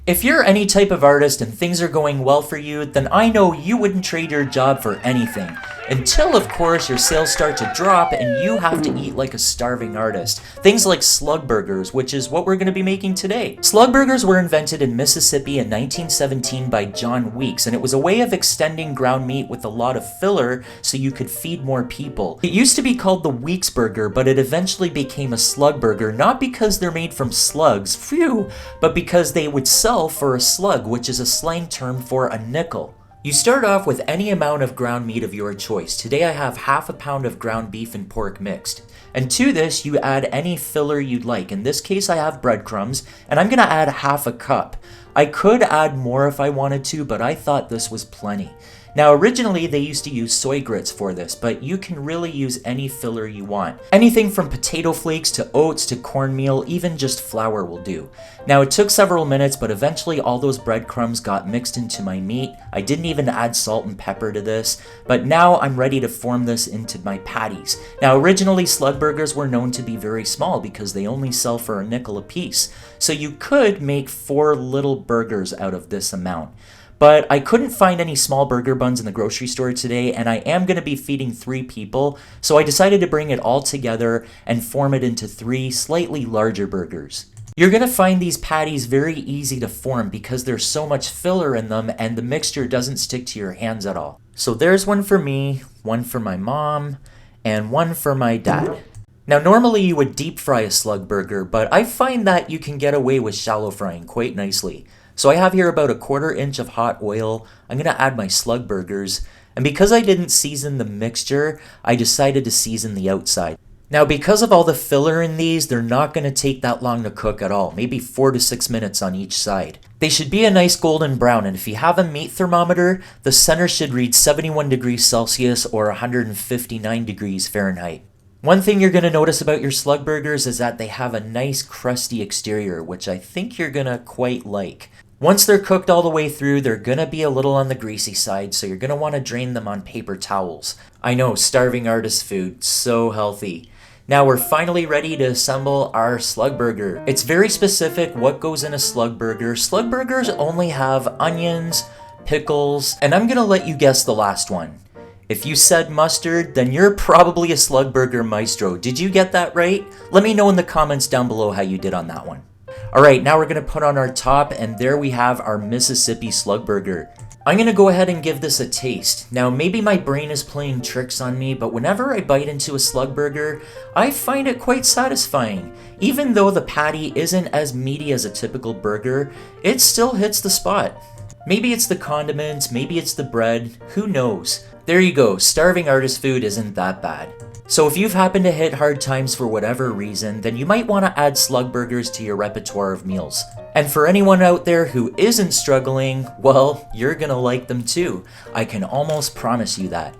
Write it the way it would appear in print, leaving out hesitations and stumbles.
If you're any type of artist and things are going well for you, then I know you wouldn't trade your job for anything. Until, of course, your sales start to drop and you have to eat like a starving artist. Things like slugburgers, which is what we're going to be making today. Slugburgers were invented in Mississippi in 1917 by John Weeks, and it was a way of extending ground meat with a lot of filler so you could feed more people. It used to be called the Weeks burger, but it eventually became a slugburger, not because they're made from slugs, phew, but because they would sell for a slug, which is a slang term for a nickel. You start off with any amount of ground meat of your choice. Today I have half a pound of ground beef and pork mixed. And to this, you add any filler you'd like. In this case, I have breadcrumbs, and I'm gonna add half a cup. I could add more if I wanted to, but I thought this was plenty. Now, originally they used to use soy grits for this, but you can really use any filler you want. Anything from potato flakes to oats to cornmeal, even just flour will do. Now, it took several minutes, but eventually all those breadcrumbs got mixed into my meat. I didn't even add salt and pepper to this, but now I'm ready to form this into my patties. Now, originally slugburgers were known to be very small because they only sell for a nickel a piece, so you could make 4 little burgers out of this amount. But I couldn't find any small burger buns in the grocery store today, and I am going to be feeding 3 people, so I decided to bring it all together and form it into 3 slightly larger burgers. You're going to find these patties very easy to form because there's so much filler in them and the mixture doesn't stick to your hands at all. So there's one for me, one for my mom, and one for my dad. Now normally you would deep fry a slug burger, but I find that you can get away with shallow frying quite nicely. So I have here about 1/4 inch of hot oil. I'm going to add my slug burgers, and because I didn't season the mixture, I decided to season the outside. Now because of all the filler in these, they're not going to take that long to cook at all, maybe 4 to 6 minutes on each side. They should be a nice golden brown, and if you have a meat thermometer, the center should read 71 degrees Celsius or 159 degrees Fahrenheit. One thing you're going to notice about your slug burgers is that they have a nice crusty exterior, which I think you're going to quite like. Once they're cooked all the way through, they're going to be a little on the greasy side, so you're going to want to drain them on paper towels. I know, starving artist food, so healthy. Now we're finally ready to assemble our slug burger. It's very specific what goes in a slug burger. Slug burgers only have onions, pickles, and I'm going to let you guess the last one. If you said mustard, then you're probably a slug burger maestro. Did you get that right? Let me know in the comments down below how you did on that one. Alright, now we're going to put on our top, and there we have our Mississippi Slugburger. I'm going to go ahead and give this a taste. Now maybe my brain is playing tricks on me, but whenever I bite into a Slugburger, I find it quite satisfying. Even though the patty isn't as meaty as a typical burger, it still hits the spot. Maybe it's the condiments, maybe it's the bread, who knows. There you go, starving artist food isn't that bad. So if you've happened to hit hard times for whatever reason, then you might want to add slug burgers to your repertoire of meals. And for anyone out there who isn't struggling, well, you're gonna like them too. I can almost promise you that.